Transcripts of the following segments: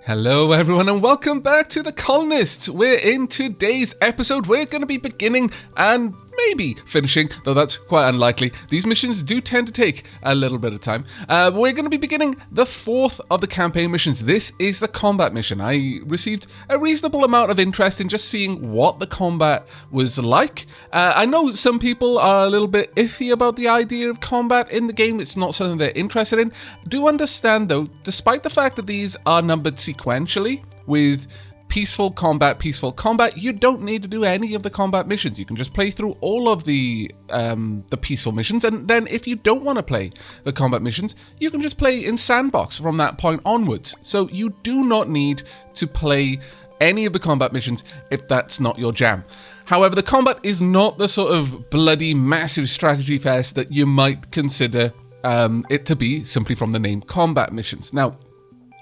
Hello everyone and welcome back to the Colonists. We're in today's episode. We're going to be beginning and maybe finishing, though that's quite unlikely. These missions do tend to take a little bit of time. We're going to be beginning the fourth of the campaign missions. This is the combat mission. I received a reasonable amount of interest in just seeing what the combat was like. I know some people are a little bit iffy about the idea of combat in the game. It's not something they're interested in. Do understand though, despite the fact that these are numbered sequentially with peaceful combat, you don't need to do any of the combat missions. You can just play through all of the peaceful missions, and then if you don't want to play the combat missions, you can just play in sandbox from that point onwards. So you do not need to play any of the combat missions if that's not your jam. However, the combat is not the sort of bloody massive strategy fest that you might consider it to be simply from the name combat missions. Now,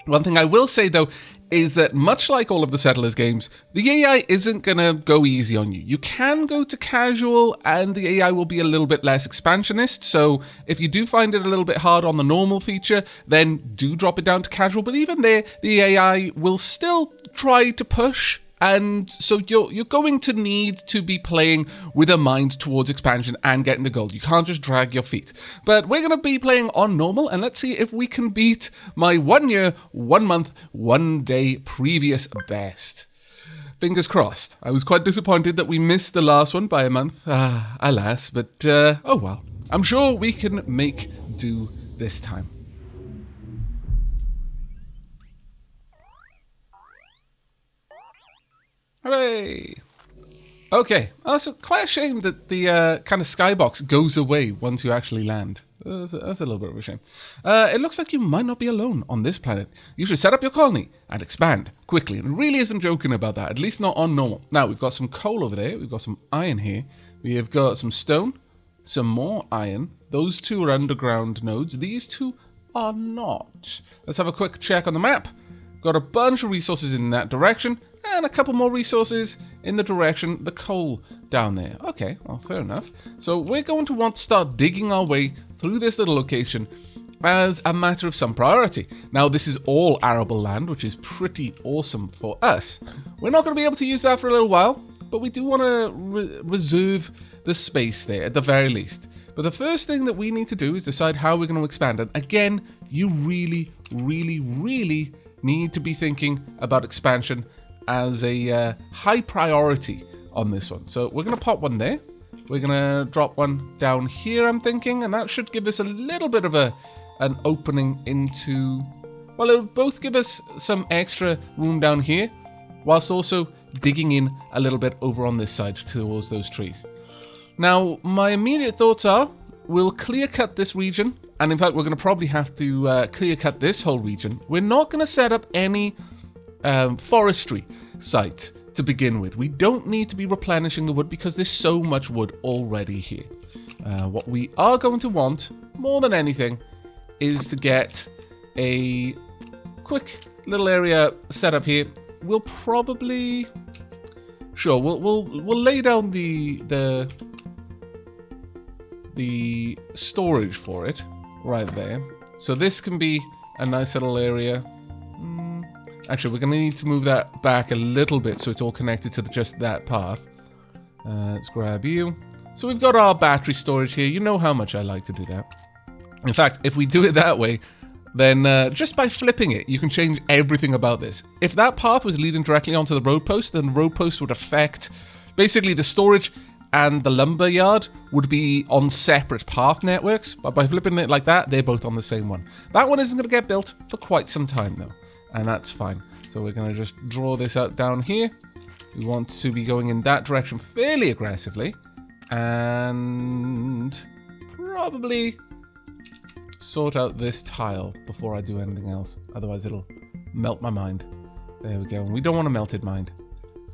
one thing I will say though is that much like all of the Settlers games, the AI isn't going to go easy on you. You can go to casual and the AI will be a little bit less expansionist, so if you do find it a little bit hard on the normal feature, then do drop it down to casual, but even there, the AI will still try to push. And so you're going to need to be playing with a mind towards expansion and getting the gold. You can't just drag your feet. But we're going to be playing on normal, and let's see if we can beat my 1 year, 1 month, 1 day previous best. Fingers crossed. I was quite disappointed that we missed the last one by a month. Alas, but oh well. I'm sure we can make do this time. Hooray! Okay, so quite a shame that the kind of skybox goes away once you actually land. That's a little bit of a shame. It looks like you might not be alone on this planet. You should set up your colony and expand quickly. And it really isn't joking about that, at least not on normal. Now, we've got some coal over there. We've got some iron here. We have got some stone, some more iron. Those two are underground nodes. These two are not. Let's have a quick check on the map. Got a bunch of resources in that direction. And a couple more resources in the direction, the coal down there. Okay, well, fair enough. So we're going to want to start digging our way through this little location as a matter of some priority. Now, this is all arable land, which is pretty awesome for us. We're not going to be able to use that for a little while, but we do want to reserve the space there at the very least. But the first thing that we need to do is decide how we're going to expand. And again, you really, really, really need to be thinking about expansion as a high priority on this one. So we're going to pop one there. We're going to drop one down here, I'm thinking, and that should give us a little bit of an opening into... Well, it'll both give us some extra room down here, whilst also digging in a little bit over on this side towards those trees. Now, my immediate thoughts are, we'll clear cut this region, and in fact, we're going to probably have to clear cut this whole region. We're not going to set up any forestry site to begin with. We don't need to be replenishing the wood because there's so much wood already here. What we are going to want more than anything is to get a quick little area set up here. We'll probably we'll lay down the storage for it right there. So this can be a nice little area. Actually, we're going to need to move that back a little bit so it's all connected to just that path. Let's grab you. So we've got our battery storage here. You know how much I like to do that. In fact, if we do it that way, then just by flipping it, you can change everything about this. If that path was leading directly onto the road post, then the road post would affect... Basically, the storage and the lumber yard would be on separate path networks. But by flipping it like that, they're both on the same one. That one isn't going to get built for quite some time, though. And that's fine. So we're going to just draw this out down here. We want to be going in that direction fairly aggressively. And probably sort out this tile before I do anything else. Otherwise it'll melt my mind. There we go. And we don't want a melted mind.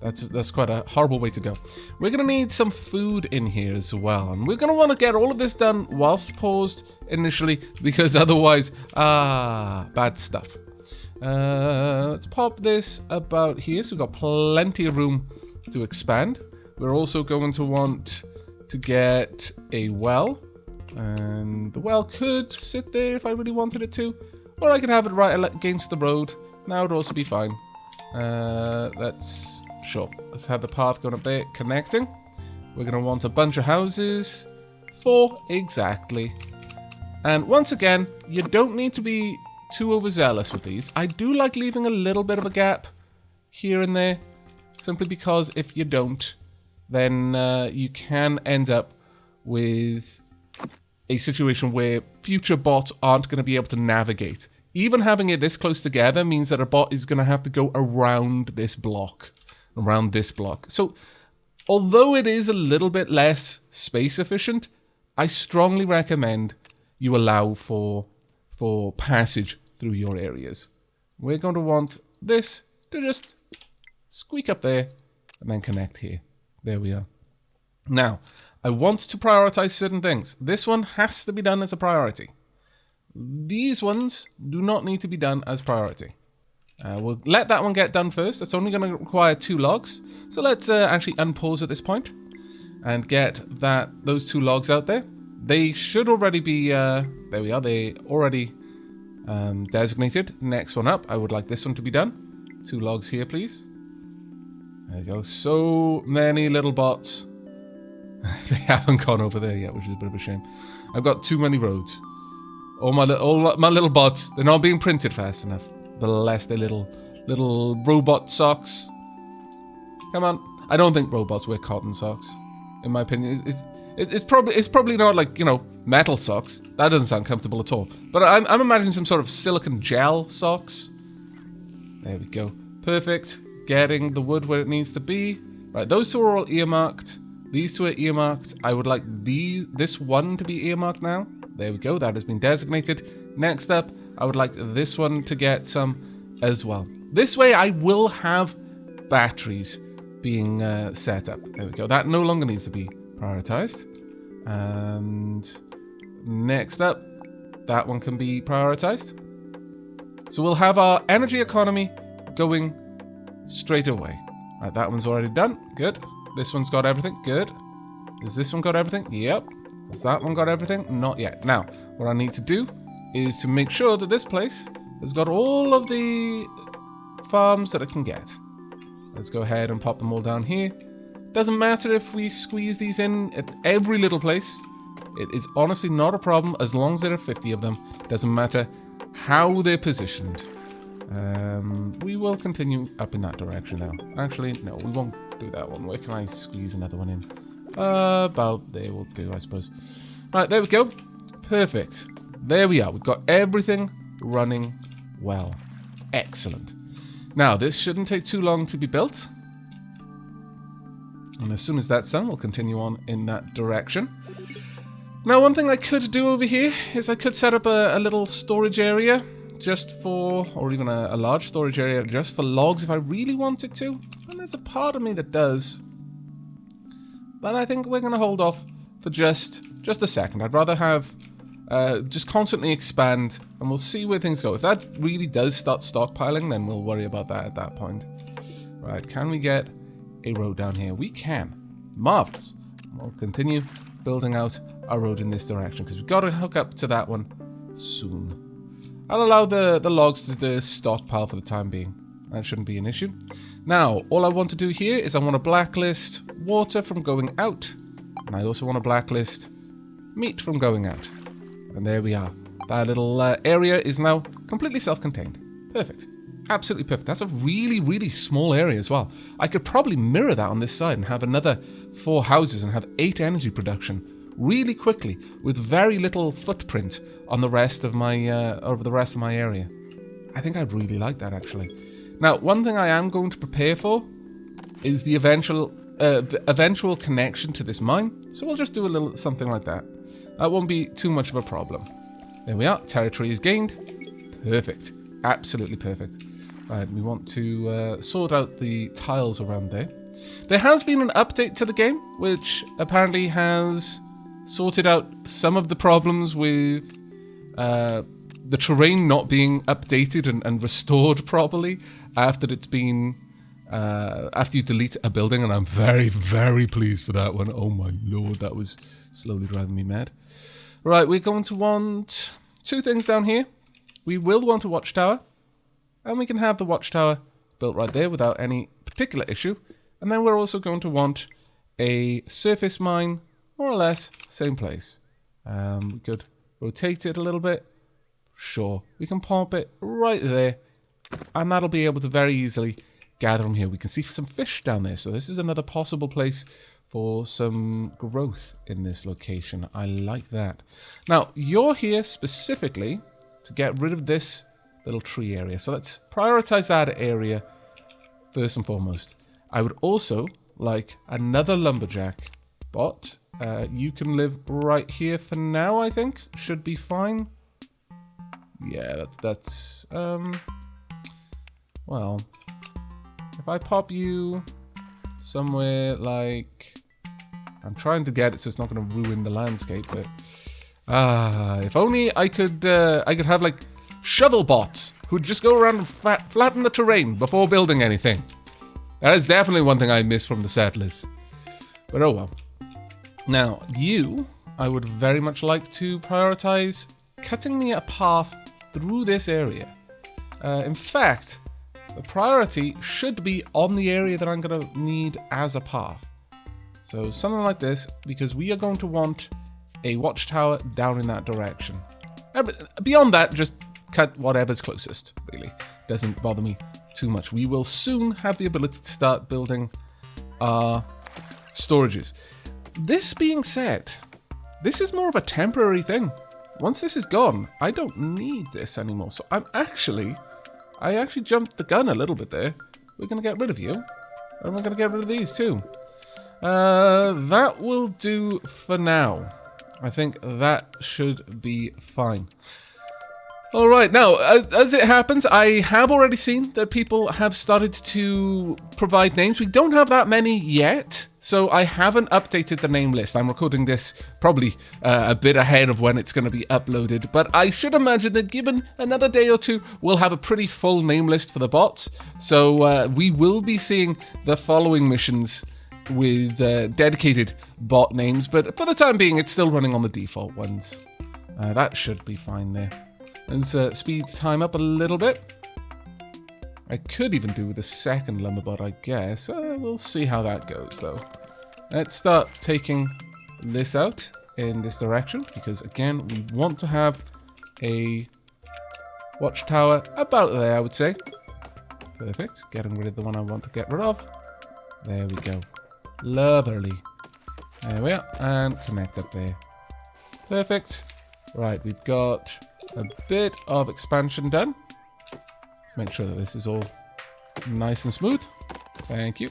That's quite a horrible way to go. We're going to need some food in here as well. And we're going to want to get all of this done whilst paused initially. Because otherwise, bad stuff. Let's pop this about here. So we've got plenty of room to expand. We're also going to want to get a well. And the well could sit there if I really wanted it to. Or I could have it right against the road. that would also be fine. Sure. Let's have the path going up there, connecting. We're going to want a bunch of houses. 4 exactly. And once again, you don't need to be too overzealous with these. I do like leaving a little bit of a gap here and there, simply because if you don't, then you can end up with a situation where future bots aren't going to be able to navigate. Even having it this close together means that a bot is going to have to go around this block. So, although it is a little bit less space efficient, I strongly recommend you allow for passage through your areas. We're going to want this to just squeak up there and then connect here. There we are. Now, I want to prioritize certain things. This one has to be done as a priority. These ones do not need to be done as priority. We'll let that one get done first. It's only going to require 2 logs. So let's actually unpause at this point and get those 2 logs out there. They should already be, there we are, they already designated. Next one up, I would like this one to be done. 2 logs here, please. There you go. So many little bots. They haven't gone over there yet, which is a bit of a shame. I've got too many roads. All my little bots, they're not being printed fast enough. Bless their little robot socks. Come on. I don't think robots wear cotton socks. In my opinion, it's probably not like, you know, metal socks. That doesn't sound comfortable at all. But I'm imagining some sort of silicone gel socks. There we go. Perfect. Getting the wood where it needs to be. Right, those 2 are all earmarked. These 2 are earmarked. I would like this one to be earmarked now. There we go. That has been designated. Next up, I would like this one to get some as well. This way, I will have batteries being set up. There we go. That no longer needs to be prioritized. And next up, that one can be prioritized. So we'll have our energy economy going straight away. Right, that one's already done. Good. This one's got everything. Good. Has this one got everything? Yep. Has that one got everything? Not yet. Now, what I need to do is to make sure that this place has got all of the farms that it can get. Let's go ahead and pop them all down here. Doesn't matter if we squeeze these in at every little place. It is honestly not a problem as long as there are 50 of them. Doesn't matter how they're positioned. We will continue up in that direction now. Actually, no, we won't do that one. Where can I squeeze another one in? About there will do, I suppose. Right, there we go. Perfect. There we are. We've got everything running well. Excellent. Now, this shouldn't take too long to be built. And as soon as that's done, we'll continue on in that direction. Now, one thing I could do over here is I could set up a little storage area just for, or even a large storage area just for logs if I really wanted to. And there's a part of me that does. But I think we're going to hold off for just a second. I'd rather have just constantly expand, and we'll see where things go. If that really does start stockpiling, then we'll worry about that at that point. Right, can we get a road down here? We can. Marvelous. We'll continue building out our road in this direction, because we've got to hook up to that one soon. I'll allow the logs to stockpile for the time being. That shouldn't be an issue. Now, all I want to do here is I want to blacklist water from going out, and I also want to blacklist meat from going out. And there we are. That little area is now completely self-contained. Perfect. Absolutely perfect. That's a really, really small area as well. I could probably mirror that on this side and have another 4 houses and have 8 energy production really quickly with very little footprint on the rest of my over the rest of my area. I think I'd really like that, actually. Now, one thing I am going to prepare for is the eventual connection to this mine. So we'll just do a little something like that. That won't be too much of a problem. There we are. Territory is gained. Perfect. Absolutely perfect. Right, we want to sort out the tiles around there. There has been an update to the game, which apparently has sorted out some of the problems with the terrain not being updated and restored properly after it's been after you delete a building, and I'm very, very pleased for that one. Oh my lord, that was slowly driving me mad. Right, we're going to want 2 things down here. We will want a watchtower. And we can have the watchtower built right there without any particular issue. And then we're also going to want a surface mine, more or less, same place. We could rotate it a little bit. Sure, we can pop it right there. And that'll be able to very easily gather from here. We can see some fish down there. So this is another possible place for some growth in this location. I like that. Now, you're here specifically to get rid of this little tree area. So let's prioritize that area first and foremost. I would also like another lumberjack bot. You can live right here for now, I think. Should be fine. Yeah, that's well, if I pop you somewhere like... I'm trying to get it so it's not going to ruin the landscape, but... if only I could have, like, shovel bots who'd just go around and flatten the terrain before building anything. That is definitely one thing I miss from the settlers. But oh well. Now, you, I would very much like to prioritize cutting me a path through this area. In fact, the priority should be on the area that I'm going to need as a path. So something like this, because we are going to want a watchtower down in that direction. Beyond that, just cut whatever's closest, really. Doesn't bother me too much. We will soon have the ability to start building our storages. This being said, this is more of a temporary thing. Once this is gone, I don't need this anymore. So I actually jumped the gun a little bit there. We're going to get rid of you. And we're going to get rid of these too. That will do for now. I think that should be fine. All right, now, as it happens, I have already seen that people have started to provide names. We don't have that many yet, so I haven't updated the name list. I'm recording this probably a bit ahead of when it's going to be uploaded, but I should imagine that given another day or two, we'll have a pretty full name list for the bots. So we will be seeing the following missions with dedicated bot names, but for the time being, it's still running on the default ones. That should be fine there. Let's speed time up a little bit. I could even do with a second lumberbot, I guess. We'll see how that goes, though. Let's start taking this out in this direction, because, again, we want to have a watchtower about there, I would say. Perfect. Getting rid of the one I want to get rid of. There we go. Lovely. There we are. And connect up there. Perfect. Right, we've got a bit of expansion done. Let's make sure that this is all nice and smooth. Thank you.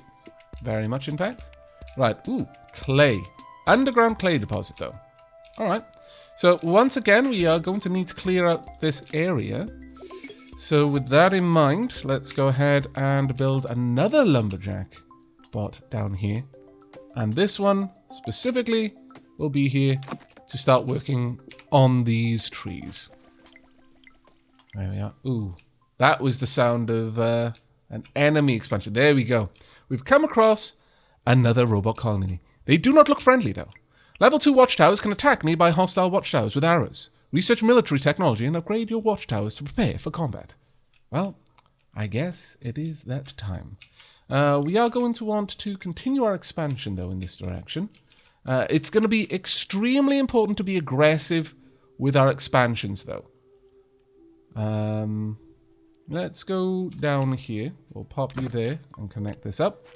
Very much, in fact. Right, ooh, clay. Underground clay deposit, though. All right. So, once again, we are going to need to clear out this area. So, with that in mind, let's go ahead and build another lumberjack bot down here. And this one, specifically, will be here to start working on these trees. There we are. Ooh, that was the sound of an enemy expansion. There we go. We've come across another robot colony. They do not look friendly, though. Level 2 watchtowers can attack nearby hostile watchtowers with arrows. Research military technology and upgrade your watchtowers to prepare for combat. Well, I guess it is that time. We are going to want to continue our expansion, though, in this direction. It's going to be extremely important to be aggressive with our expansions, though. Let's go down here. We'll pop you there and connect this up.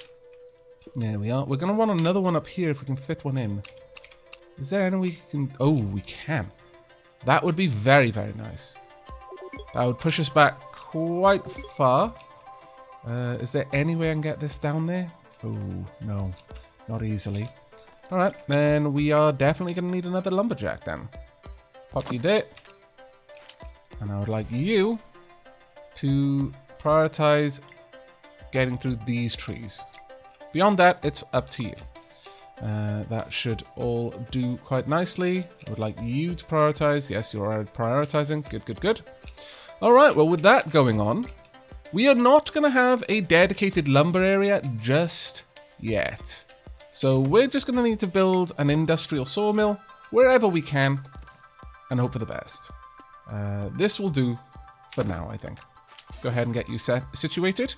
There we are. We're going to want another one up here if we can fit one in. Is there any we can... Oh, we can. That would be very, very nice. That would push us back quite far. Is there any way I can get this down there? Oh, no. Not easily. Alright, then we are definitely going to need another lumberjack then. Pop you there. And I would like you to prioritize getting through these trees. Beyond that, it's up to you. That should all do quite nicely. I would like you to prioritize. Yes, you are prioritizing. Good, good, good. Alright, well, with that going on, we are not going to have a dedicated lumber area just yet. So we're just going to need to build an industrial sawmill wherever we can and hope for the best. This will do for now, I think. Let's go ahead and get you situated.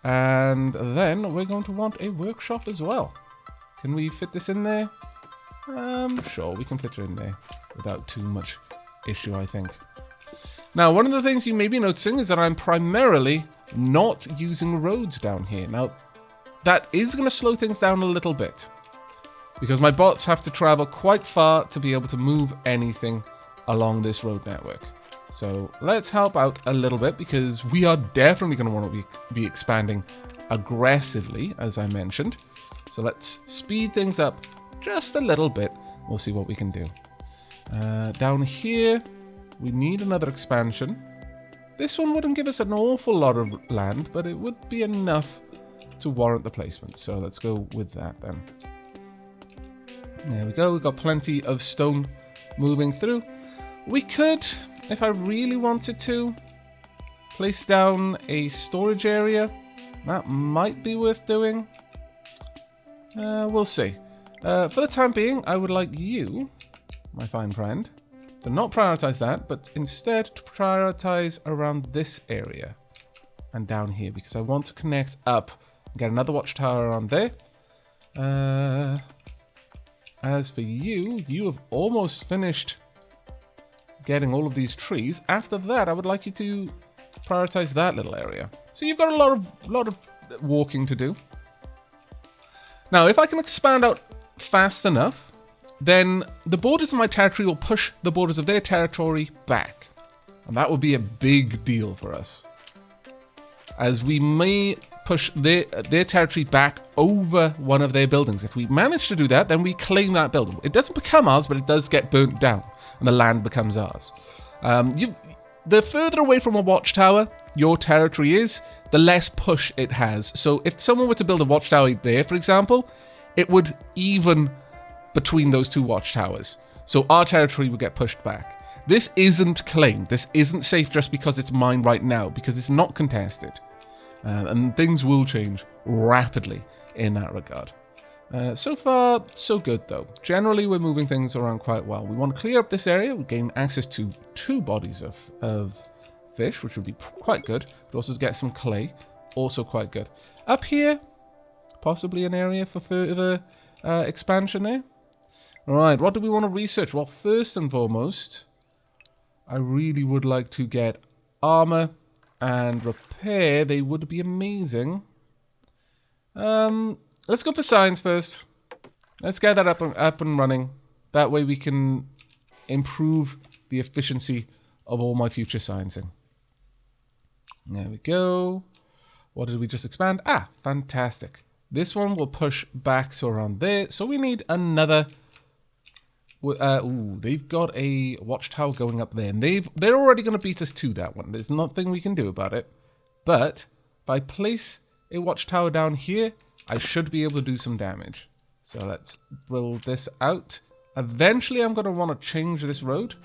And then we're going to want a workshop as well. Can we fit this in there? Sure, we can fit it in there without too much issue, I think. Now, one of the things you may be noticing is that I'm primarily not using roads down here. Now, that is going to slow things down a little bit, because my bots have to travel quite far to be able to move anything along this road network. So let's help out a little bit, because we are definitely going to want to be expanding aggressively, as I mentioned. So let's speed things up just a little bit. We'll see what we can do. Down here, we need another expansion. This one wouldn't give us an awful lot of land, but it would be enough to warrant the placement. So let's go with that then. There we go. We've got plenty of stone moving through. We could, if I really wanted to, place down a storage area. That might be worth doing. We'll see. For the time being, I would like you, my fine friend, to not prioritize that, but instead to prioritize around this area and down here, because I want to connect up and get another watchtower around there. As for you, you have almost finished getting all of these trees. After that, I would like you to prioritize that little area. So you've got a lot of walking to do. Now, if I can expand out fast enough, then the borders of my territory will push the borders of their territory back. And that would be a big deal for us, as we may push their territory back over one of their buildings. If we manage to do that, then we claim that building. It doesn't become ours, but it does get burnt down, and the land becomes ours. The further away from a watchtower your territory is, the less push it has. So if someone were to build a watchtower there, for example, it would even between those two watchtowers. So our territory would get pushed back. This isn't claimed. This isn't safe just because it's mine right now, because it's not contested. And things will change rapidly in that regard. So far, so good though. Generally, we're moving things around quite well. We want to clear up this area. We gain access to 2 bodies of fish, which would be quite good. But also get some clay, also quite good. Up here, possibly an area for further expansion there. All right, what do we want to research? Well, first and foremost, I really would like to get armor and repair. They would be amazing. Let's go for science first. Let's get that up and running. That way we can improve the efficiency of all my future sciencing. There we go. What did we just expand? Ah, fantastic. This one will push back to around there. So we need another. They've got a watchtower going up there, and they're already going to beat us to that one. There's nothing we can do about it. But if I place a watchtower down here, I should be able to do some damage. So let's build this out. Eventually, I'm going to want to change this road,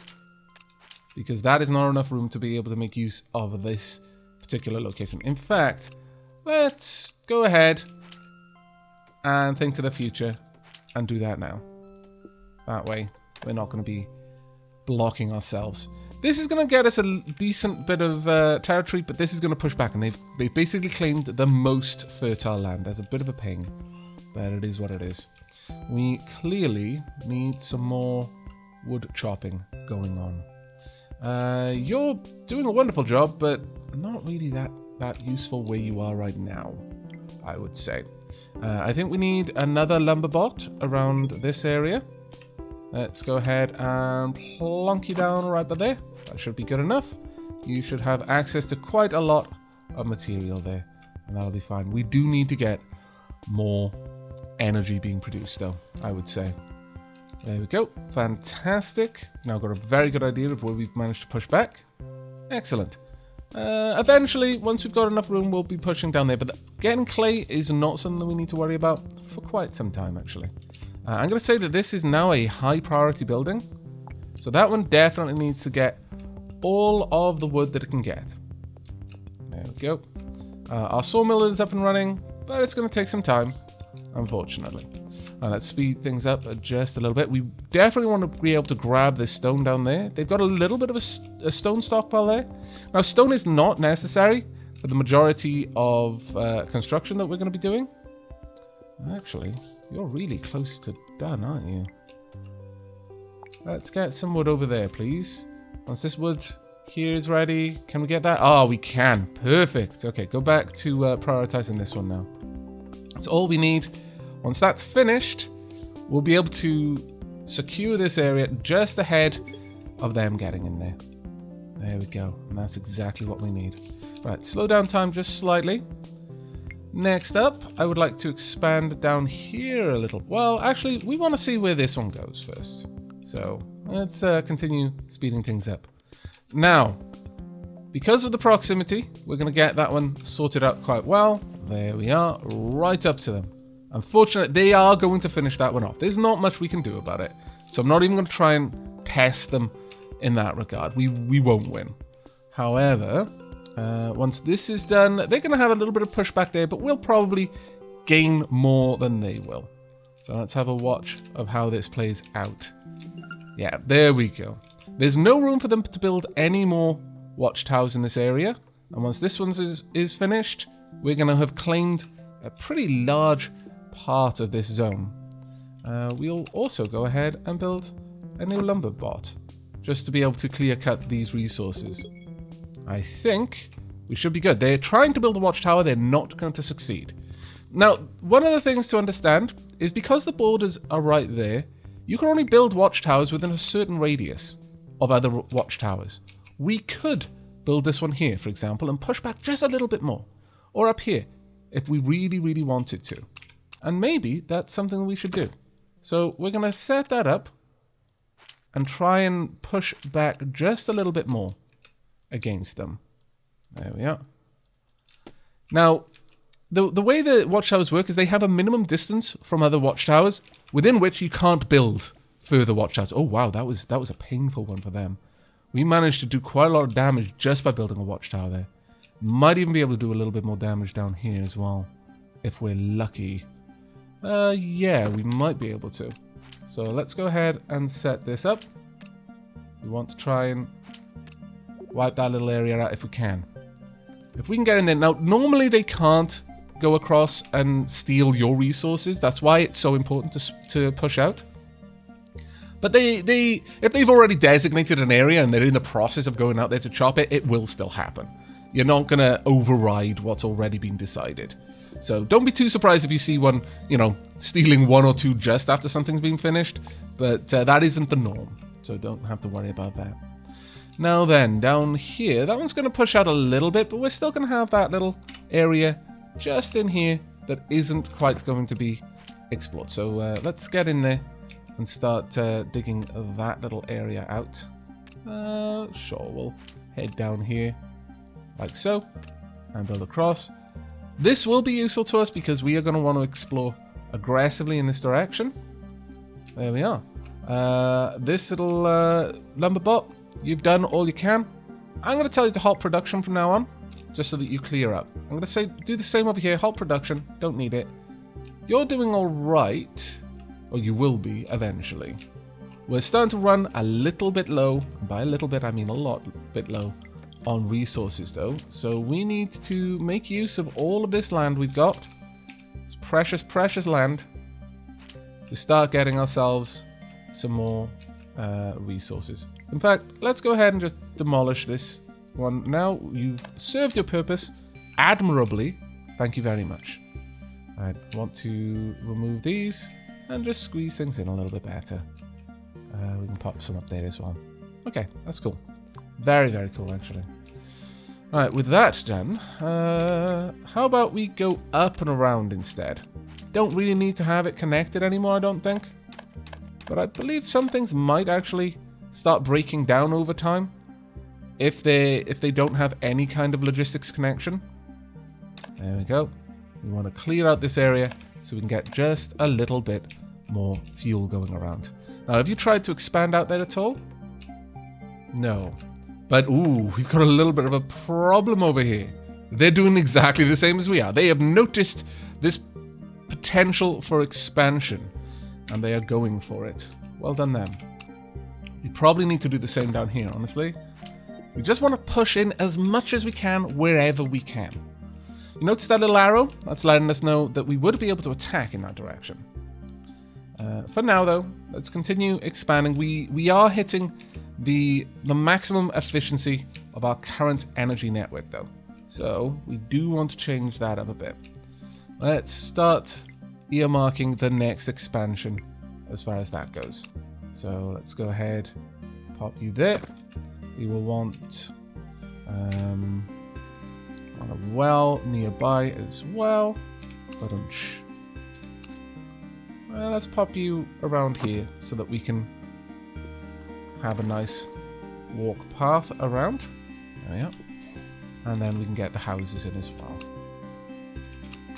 because that is not enough room to be able to make use of this particular location. In fact, let's go ahead and think to the future and do that now. That way, we're not going to be blocking ourselves. This is going to get us a decent bit of territory, but this is going to push back, and they've basically claimed the most fertile land. That's a bit of a pain, but it is what it is. We clearly need some more wood chopping going on. You're doing a wonderful job, but not really that useful where you are right now, I would say. I think we need another lumber bot around this area. Let's go ahead and plonk you down right by there. That should be good enough. You should have access to quite a lot of material there, and that'll be fine. We do need to get more energy being produced, though, I would say. There we go. Fantastic. Now got a very good idea of where we've managed to push back. Excellent. Eventually, once we've got enough room, we'll be pushing down there. But getting clay is not something that we need to worry about for quite some time, actually. I'm going to say that this is now a high priority building. So that one definitely needs to get all of the wood that it can get. There we go. Our sawmill is up and running, but it's going to take some time, unfortunately. Let's speed things up just a little bit. We definitely want to be able to grab this stone down there. They've got a little bit of a stone stockpile there. Now, stone is not necessary for the majority of construction that we're going to be doing. Actually, you're really close to done, aren't you? Let's get some wood over there, please. Once this wood here is ready, can we get that? Oh, we can. Perfect. Okay, go back to prioritizing this one now. That's all we need. Once that's finished, we'll be able to secure this area just ahead of them getting in there. There we go. And that's exactly what we need. Right, slow down time just slightly. Next up, I would like to expand down here a little. Well, actually, we want to see where this one goes first. So let's continue speeding things up. Now, because of the proximity, we're going to get that one sorted out quite well. There we are, right up to them. Unfortunately, they are going to finish that one off. There's not much we can do about it. So I'm not even going to try and test them in that regard. We won't win. However, once this is done, they're going to have a little bit of pushback there, but we'll probably gain more than they will. So let's have a watch of how this plays out. Yeah, there we go. There's no room for them to build any more watchtowers in this area. And once this one is finished, we're going to have claimed a pretty large part of this zone. We'll also go ahead and build a new lumber bot, just to be able to clear cut these resources. I think we should be good. They're trying to build a watchtower. They're not going to succeed. Now, one of the things to understand is because the borders are right there, you can only build watchtowers within a certain radius of other watchtowers. We could build this one here, for example, and push back just a little bit more. Or up here, if we really, really wanted to. And maybe that's something we should do. So we're going to set that up and try and push back just a little bit more against them. There we are. Now, the way the watchtowers work is they have a minimum distance from other watchtowers within which you can't build further watchtowers. Oh wow, that was a painful one for them. We managed to do quite a lot of damage just by building a watchtower there. Might even be able to do a little bit more damage down here as well, if we're lucky. Yeah, we might be able to. So let's go ahead and set this up. We want to try and wipe that little area out if we can. If we can get in there. Now, normally they can't go across and steal your resources. That's why it's so important to push out. But if they've already designated an area and they're in the process of going out there to chop it, it will still happen. You're not going to override what's already been decided. So don't be too surprised if you see one, stealing one or two just after something's been finished. But that isn't the norm. So don't have to worry about that. Now then, down here, that one's going to push out a little bit, but we're still going to have that little area just in here that isn't quite going to be explored. So let's get in there and start digging that little area out. Sure, we'll head down here like so and build across. This will be useful to us because we are going to want to explore aggressively in this direction. There we are. This little lumber bot, you've done all you can. I'm going to tell you to halt production from now on, just so that you clear up. I'm going to say do the same over here. Halt production. Don't need it. You're doing all right. Or you will be eventually. We're starting to run a little bit low. By a little bit, I mean a lot bit low on resources, though. So we need to make use of all of this land we've got. It's precious, precious land. To start getting ourselves some more resources. In fact, let's go ahead and just demolish this one. Now, you've served your purpose admirably. Thank you very much. I want to remove these and just squeeze things in a little bit better. We can pop some up there as well. Okay, that's cool. Very, very cool, actually. Alright, with that done, how about we go up and around instead? Don't really need to have it connected anymore, I don't think. But I believe some things might actually start breaking down over time if they don't have any kind of logistics connection. There we go. We want to clear out this area so we can get just a little bit more fuel going around. Now, have you tried to expand out there at all? No. But, ooh, we've got a little bit of a problem over here. They're doing exactly the same as we are. They have noticed this potential for expansion. And they are going for it. Well done them. We probably need to do the same down here, honestly. We just want to push in as much as we can wherever we can. You notice that little arrow? That's letting us know that we would be able to attack in that direction. For now, though, let's continue expanding. We are hitting the maximum efficiency of our current energy network, though. So we do want to change that up a bit. Let's start earmarking the next expansion as far as that goes. So let's go ahead, pop you there. We will want a well nearby as well. Well, let's pop you around here so that we can have a nice walk path around. There we are. And then we can get the houses in as well.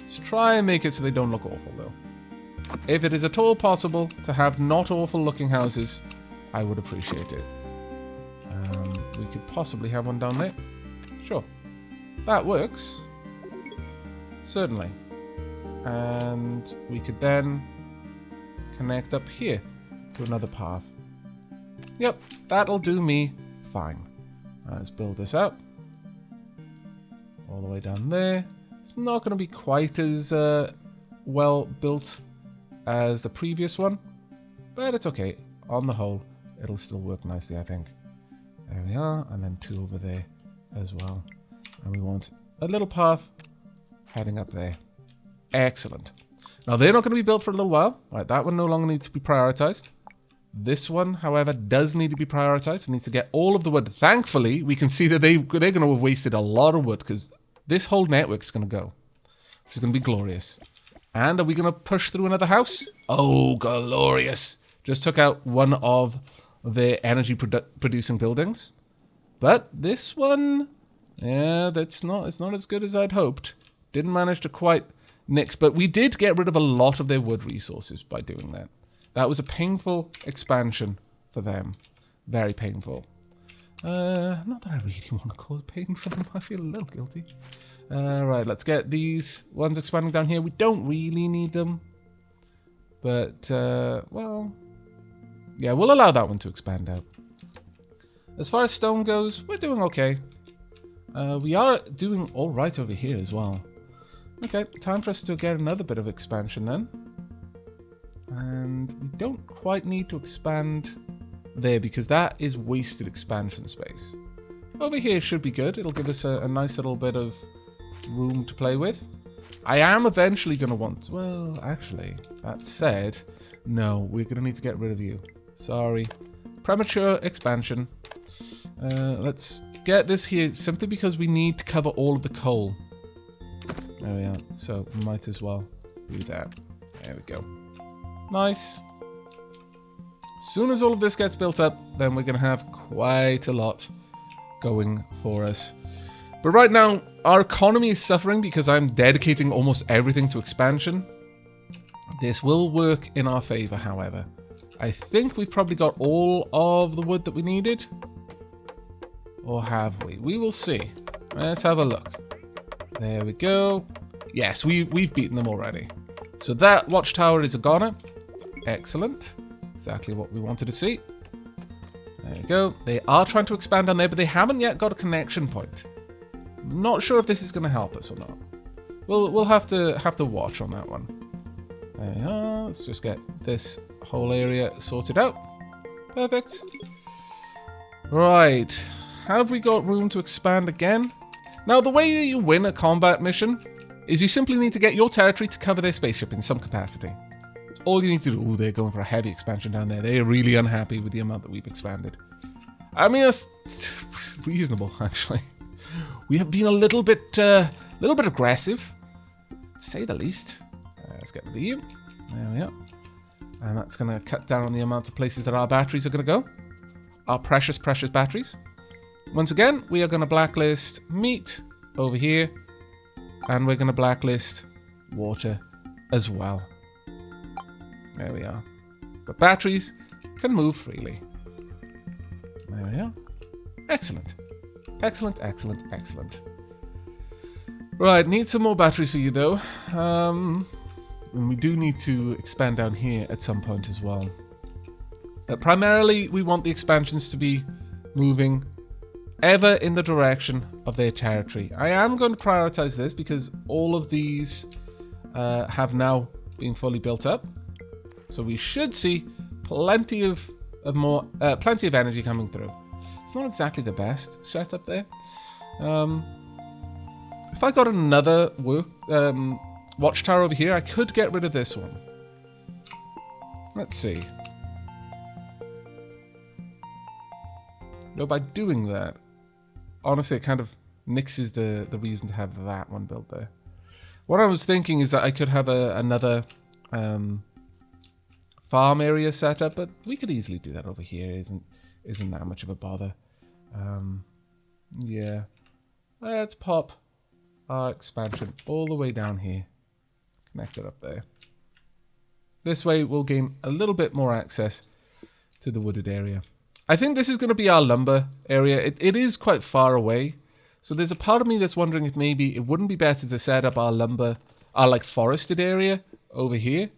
Let's try and make it so they don't look awful, though. If it is at all possible to have not awful looking houses, I would appreciate it. We could possibly have one down there. Sure. That works. Certainly. And we could then connect up here to another path. Yep, that'll do me fine. Let's build this out. All the way down there. It's not going to be quite as well built as the previous one, but it's okay. On the whole, it'll still work nicely, I think. There we are, and then 2 over there as well. And we want a little path heading up there. Excellent. Now, they're not going to be built for a little while. Right, that one no longer needs to be prioritized. This one, however, does need to be prioritized. It needs to get all of the wood. Thankfully, we can see that they're going to have wasted a lot of wood because this whole network's going to go, which is going to be glorious. And are we going to push through another house? Oh, glorious. Just took out one of their energy producing buildings. But this one, yeah, it's not as good as I'd hoped. Didn't manage to quite nix, but we did get rid of a lot of their wood resources by doing that. That was a painful expansion for them. Very painful. Not that I really want to cause pain for them. I feel a little guilty. Right, let's get these ones expanding down here. We don't really need them. But, well, yeah, we'll allow that one to expand out. As far as stone goes, we're doing okay. We are doing all right over here as well. Okay, time for us to get another bit of expansion then. And we don't quite need to expand there because that is wasted expansion space. Over here should be good. It'll give us a nice little bit of room to play with. I am eventually going to want... Well, actually, that said, no, we're going to need to get rid of you. Sorry. Premature expansion. Let's get this here simply because we need to cover all of the coal. There we are. So, might as well do that. There we go. Nice. As soon as all of this gets built up, then we're going to have quite a lot going for us. But right now, our economy is suffering because I'm dedicating almost everything to expansion. This will work in our favor, however. I think we've probably got all of the wood that we needed. Or have we? We will see. Let's have a look. There we go. Yes, we've beaten them already. So that watchtower is a goner. Excellent. Exactly what we wanted to see. There we go. They are trying to expand down there, but they haven't yet got a connection point. Not sure if this is going to help us or not. We'll have to watch on that one. There we are. Let's just get this whole area sorted out. Perfect. Right. Have we got room to expand again? Now, the way you win a combat mission is you simply need to get your territory to cover their spaceship in some capacity. That's all you need to do. Oh, they're going for a heavy expansion down there. They're really unhappy with the amount that we've expanded. I mean, that's reasonable, actually. We have been a little bit aggressive, to say the least. Let's get rid of you. There we are. And that's going to cut down on the amount of places that our batteries are going to go. Our precious, precious batteries. Once again, we are going to blacklist meat over here. And we're going to blacklist water as well. There we are. But batteries can move freely. There we are. Excellent. Excellent, excellent, excellent. Right, need some more batteries for you though. And we do need to expand down here at some point as well. But primarily, we want the expansions to be moving ever in the direction of their territory. I am going to prioritize this because all of these have now been fully built up. So we should see plenty of energy coming through. It's not exactly the best setup there. If I got another watchtower over here, I could get rid of this one. Let's see. No, by doing that, honestly, it kind of nixes the reason to have that one built there. What I was thinking is that I could have another farm area set up, but we could easily do that over here. Isn't that much of a bother? Yeah. Let's pop our expansion all the way down here. Connect it up there. This way we'll gain a little bit more access to the wooded area. I think this is going to be our lumber area. It is quite far away. So there's a part of me that's wondering if maybe it wouldn't be better to set up our like forested area over here,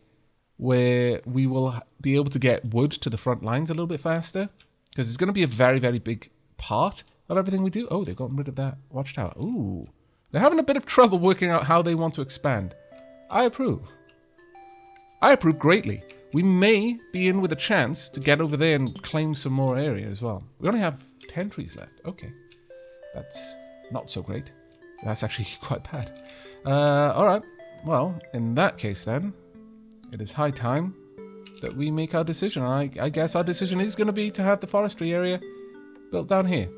where we will be able to get wood to the front lines a little bit faster. Because it's going to be a very, very big part of everything we do. Oh, they've gotten rid of that watchtower. Ooh. They're having a bit of trouble working out how they want to expand. I approve. I approve greatly. We may be in with a chance to get over there and claim some more area as well. We only have 10 trees left. Okay. That's not so great. That's actually quite bad. Alright. Well, in that case then, it is high time that we make our decision. I guess our decision is going to be to have the forestry area built down here.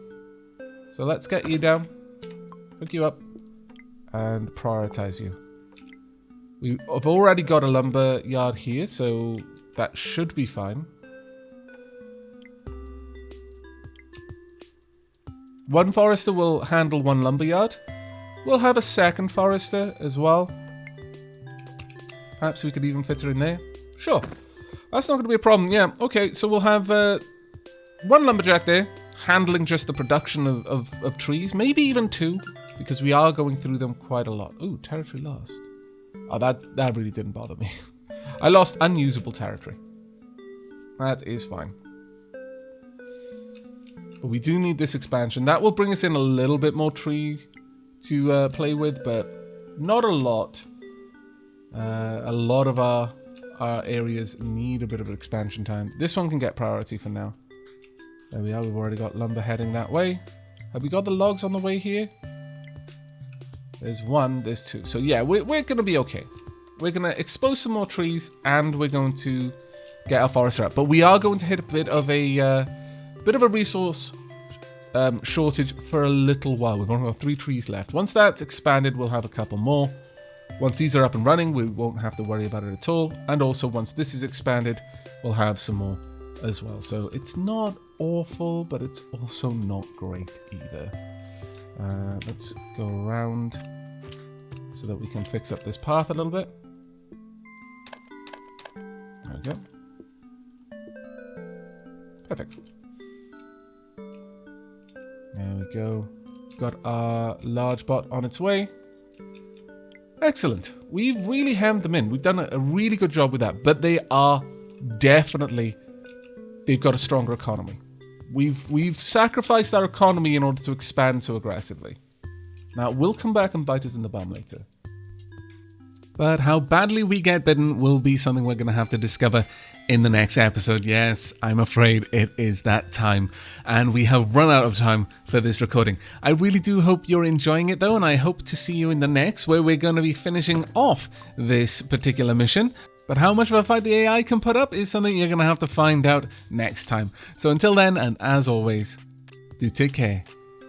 So let's get you down, hook you up, and prioritize you. We've already got a lumber yard here, so that should be fine. One forester will handle one lumber yard. We'll have a second forester as well. Perhaps we could even fit her in there. Sure. That's not going to be a problem. Yeah, okay, so we'll have one lumberjack there, handling just the production of trees. Maybe even two, because we are going through them quite a lot. Ooh, territory lost. Oh, that really didn't bother me. I lost unusable territory. That is fine. But we do need this expansion. That will bring us in a little bit more trees to play with, but not a lot. A lot of our areas need a bit of expansion time. This one can get priority for now. There we are. We've already got lumber heading that way. Have we got the logs on the way here? There's one, there's two. So yeah, we're going to be okay. We're going to expose some more trees, and we're going to get our forester up. But we are going to hit a bit of a resource shortage for a little while. We've only got 3 trees left. Once that's expanded, we'll have a couple more. Once these are up and running, we won't have to worry about it at all. And also, once this is expanded, we'll have some more as well. So it's not awful, but it's also not great either. Let's go around so that we can fix up this path a little bit. There we go. Perfect. There we go. Got our large bot on its way. Excellent. We've really hemmed them in. We've done a really good job with that. But they are definitely... They've got a stronger economy. We've sacrificed our economy in order to expand so aggressively. Now, we'll come back and bite us in the bum later. But how badly we get bitten will be something we're going to have to discover in the next episode. Yes, I'm afraid it is that time. And we have run out of time for this recording. I really do hope you're enjoying it though, and I hope to see you in the next, where we're going to be finishing off this particular mission. But how much of a fight the AI can put up is something you're going to have to find out next time. So until then, and as always, do take care.